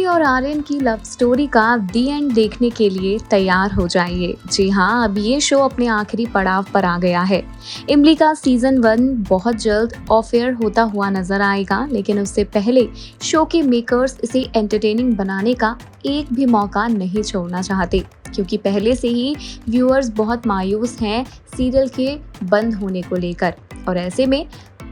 और आर्यन की love story का दी एंड देखने के लिए तैयार हो जाइए। जी हाँ, अब ये शो अपने आखिरी पड़ाव पर आ गया है। इमली का सीजन 1 बहुत जल्द ऑफ एयर होता हुआ नजर आएगा, लेकिन उससे पहले शो के मेकर्स इसे एंटरटेनिंग बनाने का एक भी मौका नहीं छोड़ना चाहते, क्योंकि पहले से ही व्यूअर्स बहुत मायूस हैं सीरियल के बंद होने को लेकर, और ऐसे में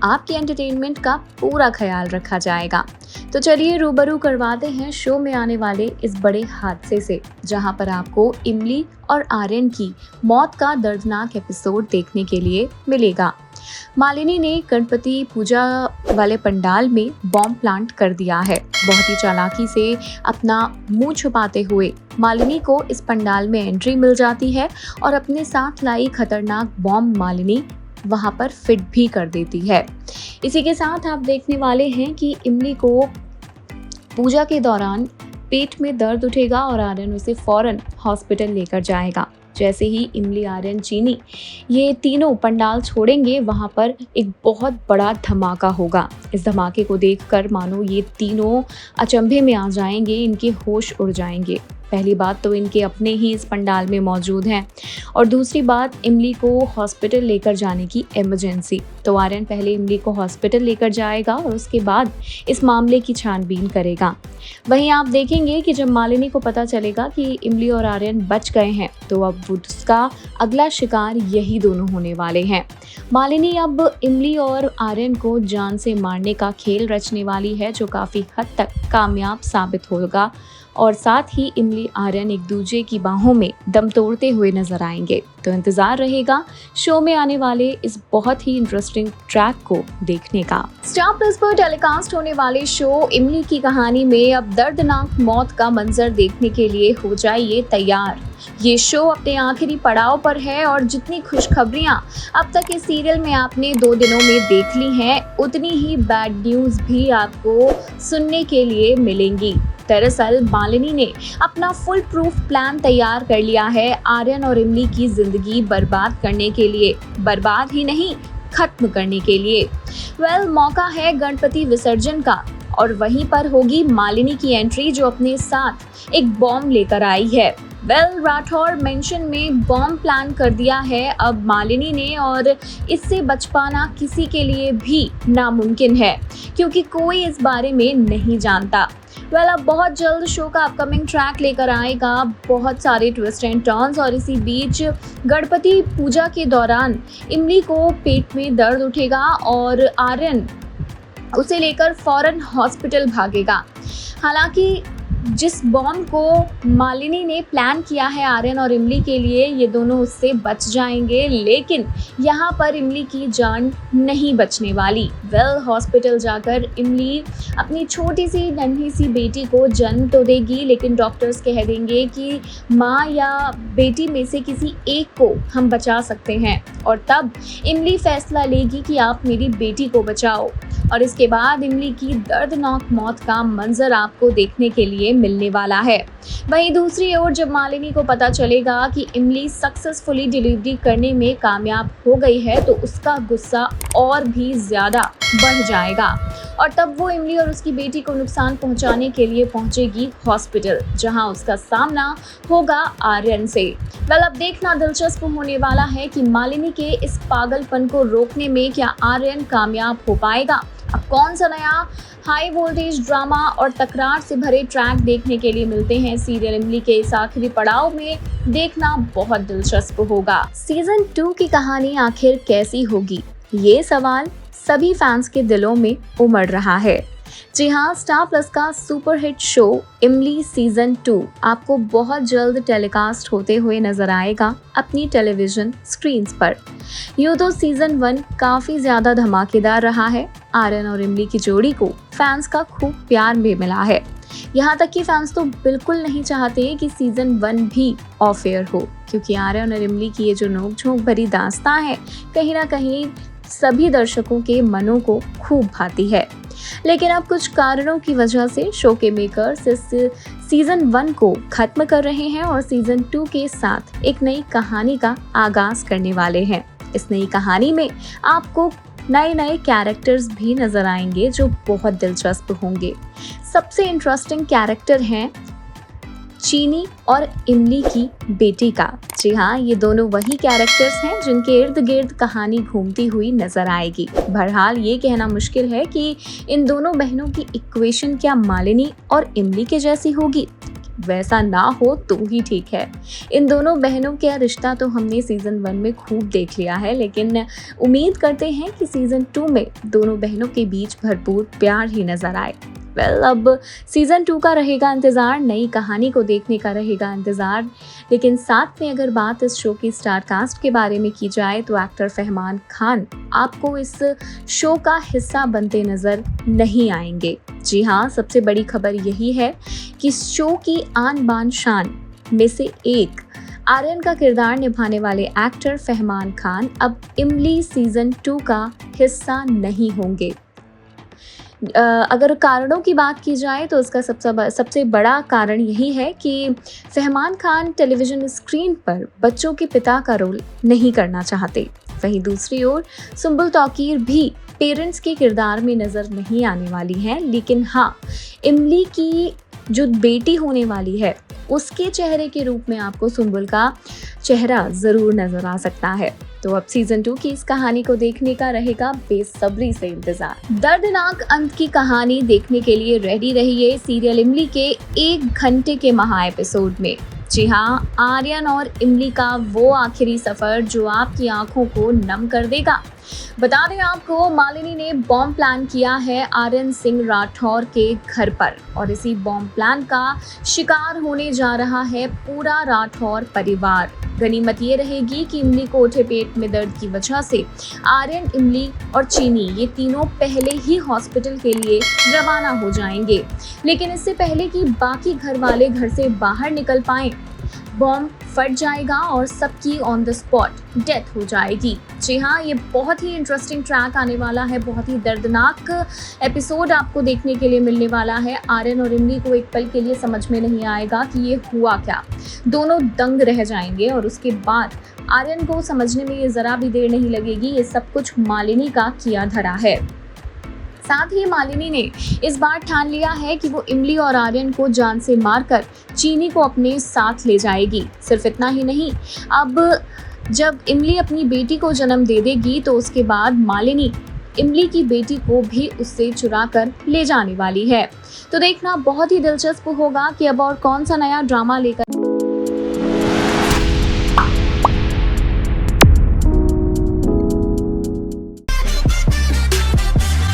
आपके एंटरटेनमेंट का पूरा ख्याल रखा जाएगा। तो चलिए रूबरू करवाते हैं शो में आने वाले इस बड़े हादसे से, जहां पर आपको इमली और आर्यन की मौत का दर्दनाक एपिसोड देखने के लिए मिलेगा। मालिनी ने गणपति पूजा वाले पंडाल में बॉम्ब प्लांट कर दिया है। बहुत ही चालाकी से अपना मुंह छुपाते हुए मालिनी को इस पंडाल में एंट्री मिल जाती है और अपने साथ लाई खतरनाक बॉम्ब मालिनी वहां पर फिट भी कर देती है। इसी के साथ आप देखने वाले हैं कि इमली को पूजा के दौरान पेट में दर्द उठेगा और आर्यन उसे फौरन हॉस्पिटल लेकर जाएगा। जैसे ही इमली, आर्यन, चीनी ये तीनों पंडाल छोड़ेंगे, वहां पर एक बहुत बड़ा धमाका होगा। इस धमाके को देखकर मानो ये तीनों अचंभे में आ जाएंगे, इनके होश उड़ जाएंगे। पहली बात तो इनके अपने ही इस पंडाल में मौजूद हैं, और दूसरी बात इमली को हॉस्पिटल लेकर जाने की इमरजेंसी। तो आर्यन पहले इमली को हॉस्पिटल लेकर जाएगा और उसके बाद इस मामले की छानबीन करेगा। वहीं आप देखेंगे कि जब मालिनी को पता चलेगा कि इमली और आर्यन बच गए हैं, तो अब उसका अगला शिकार यही दोनों होने वाले हैं। मालिनी अब इमली और आर्यन को जान से मारने का खेल रचने वाली है, जो काफ़ी हद तक कामयाब साबित होगा, और साथ ही इमली, आर्यन एक दूसरे की बाहों में दम तोड़ते हुए नजर आएंगे। तो इंतजार रहेगा शो में आने वाले इस बहुत ही इंटरेस्टिंग ट्रैक को देखने का। स्टार प्लस पर टेलीकास्ट होने वाले शो इमली की कहानी में अब दर्दनाक मौत का मंजर देखने के लिए हो जाइए तैयार। ये शो अपने आखिरी पड़ाव पर है, और जितनी खुशखबरियां अब तक इस सीरियल में आपने 2 दिनों में देख ली हैं, उतनी ही बैड न्यूज भी आपको सुनने के लिए मिलेंगी। दरअसल मालिनी ने अपना फुल प्रूफ प्लान तैयार कर लिया है आर्यन और इमली की जिंदगी बर्बाद करने के लिए। बर्बाद ही नहीं, खत्म करने के लिए। मौका है गणपति विसर्जन का, और वहीं पर होगी मालिनी की एंट्री, जो अपने साथ एक बॉम्ब लेकर आई है। राठौर मेंशन में बॉम्ब प्लान कर दिया है अब मालिनी ने, और इससे बच पाना किसी के लिए भी नामुमकिन है, क्योंकि कोई इस बारे में नहीं जानता। अब बहुत जल्द शो का अपकमिंग ट्रैक लेकर आएगा, बहुत सारे ट्विस्ट एंड टर्न्स, और इसी बीच गणपति पूजा के दौरान इमली को पेट में दर्द उठेगा और आर्यन उसे लेकर फौरन हॉस्पिटल भागेगा। हालांकि जिस बॉम्ब को मालिनी ने प्लान किया है आर्यन और इमली के लिए, ये दोनों उससे बच जाएंगे, लेकिन यहाँ पर इमली की जान नहीं बचने वाली। हॉस्पिटल जाकर इमली अपनी छोटी सी नन्ही सी बेटी को जन्म तो देगी, लेकिन डॉक्टर्स कह देंगे कि माँ या बेटी में से किसी एक को हम बचा सकते हैं, और तब इमली फैसला लेगी कि आप मेरी बेटी को बचाओ। और इसके बाद इमली की दर्दनाक मौत का मंजर आपको देखने के लिए मिलने वाला है। वहीं दूसरी ओर जब मालिनी को पता चलेगा कि इमली सक्सेसफुली डिलीवरी करने में कामयाब हो गई है, तो उसका गुस्सा और भी ज्यादा बढ़ जाएगा, और तब वो इमली और उसकी बेटी को नुकसान पहुंचाने के लिए पहुंचेगी हॉस्पिटल, जहां उसका सामना होगा आर्यन से। अब देखना दिलचस्प होने वाला है कि मालिनी के इस पागलपन को रोकने में क्या आर्यन कामयाब हो पाएगा। अब कौन सा नया हाई वोल्टेज ड्रामा और तकरार से भरे ट्रैक देखने के लिए मिलते हैं सीरियल इमली के इस आखिरी पड़ाव में, देखना बहुत दिलचस्प होगा। सीजन 2 की कहानी आखिर कैसी होगी, ये सवाल सभी फैंस के दिलों में उमड़ रहा है। जी हाँ, स्टार प्लस का सुपरहिट शो इमली सीजन 2 आपको बहुत जल्द टेलीकास्ट होते हुए नजर आएगा अपनी टेलीविजन स्क्रीन्स पर। यूँ तो सीजन 1 काफी ज्यादा धमाकेदार रहा है। आर्यन और इमली की जोड़ी को फैंस का खूब प्यार भी मिला है। यहाँ तक कि फैंस तो बिल्कुल नहीं चाहते कि सीजन 1 भी ऑफ एयर हो, क्योंकि आर्यन और इमली की ये जो नोक-झोंक भरी दास्तां है, कहीं ना कहीं सभी दर्शकों के मनों को खूब भाती है। लेकिन अब कुछ कारणों की वजह से शो के मेकर्स इस सीजन 1 को खत्म कर रहे हैं और सीजन 2 के साथ एक नई कहानी का आगाज करने वाले हैं। इस नई कहानी में आपको नए नए कैरेक्टर्स भी नजर आएंगे जो बहुत दिलचस्प होंगे। सबसे इंटरेस्टिंग कैरेक्टर हैं चीनी और इमली की बेटी का। जी हाँ, ये दोनों वही कैरेक्टर्स हैं जिनके इर्द गिर्द कहानी घूमती हुई नजर आएगी। बहरहाल ये कहना मुश्किल है कि इन दोनों बहनों की इक्वेशन क्या मालिनी और इमली के जैसी होगी। वैसा ना हो तो ही ठीक है। इन दोनों बहनों का रिश्ता तो हमने सीजन 1 में खूब देख लिया है, लेकिन उम्मीद करते हैं कि सीजन 2 में दोनों बहनों के बीच भरपूर प्यार ही नजर आए। अब सीजन 2 का रहेगा इंतज़ार, नई कहानी को देखने का रहेगा इंतज़ार। लेकिन साथ में अगर बात इस शो की स्टार कास्ट के बारे में की जाए तो एक्टर फहमान खान आपको इस शो का हिस्सा बनते नज़र नहीं आएंगे। जी हाँ, सबसे बड़ी खबर यही है कि शो की आन बान शान में से एक आर्यन का किरदार निभाने वाले एक्टर फहमान खान अब इमली सीजन 2 का हिस्सा नहीं होंगे। अगर कारणों की बात की जाए तो उसका सबसे बड़ा कारण यही है कि फहमान खान टेलीविज़न स्क्रीन पर बच्चों के पिता का रोल नहीं करना चाहते। वहीं दूसरी ओर सुंबुल तौकीर भी पेरेंट्स के किरदार में नज़र नहीं आने वाली हैं, लेकिन हाँ, इमली की जो बेटी होने वाली है उसके चेहरे के रूप में आपको सुंबुल का चेहरा ज़रूर नज़र आ सकता है। तो अब सीजन 2 की इस कहानी को देखने का रहेगा बेसब्री से इंतजार। दर्दनाक अंत की कहानी देखने के लिए रेडी रहिए सीरियल इमली के 1 घंटे के महा एपिसोड में। जी हाँ, आर्यन और इमली का वो आखिरी सफर जो आपकी आंखों को नम कर देगा। बता दें आपको, मालिनी ने बॉम्ब प्लान किया है आर्यन सिंह राठौर के घर पर और इसी बॉम्ब प्लान का शिकार होने जा रहा है पूरा राठौर परिवार। गनीमत ये रहेगी कि इमली को उठे पेट में दर्द की वजह से आर्यन, इमली और चीनी ये तीनों पहले ही हॉस्पिटल के लिए रवाना हो जाएंगे। लेकिन इससे पहले कि बाकी घर वाले घर से बाहर निकल पाएं, बॉम्ब फट जाएगा और सबकी ऑन द स्पॉट डेथ हो जाएगी। जी हाँ, ये बहुत ही इंटरेस्टिंग ट्रैक आने वाला है, बहुत ही दर्दनाक एपिसोड आपको देखने के लिए मिलने वाला है। आर्यन और इमली को एक पल के लिए समझ में नहीं आएगा कि ये हुआ क्या, दोनों दंग रह जाएंगे और उसके बाद आर्यन को समझने में ये ज़रा भी देर नहीं लगेगी, ये सब कुछ मालिनी का किया धरा है। साथ ही मालिनी ने इस बार ठान लिया है कि वो इमली और आर्यन को जान से मारकर चीनी को अपने साथ ले जाएगी। सिर्फ इतना ही नहीं, अब जब इमली अपनी बेटी को जन्म दे देगी तो उसके बाद मालिनी इमली की बेटी को भी उससे चुरा कर ले जाने वाली है। तो देखना बहुत ही दिलचस्प होगा कि अब और कौन सा नया ड्रामा लेकर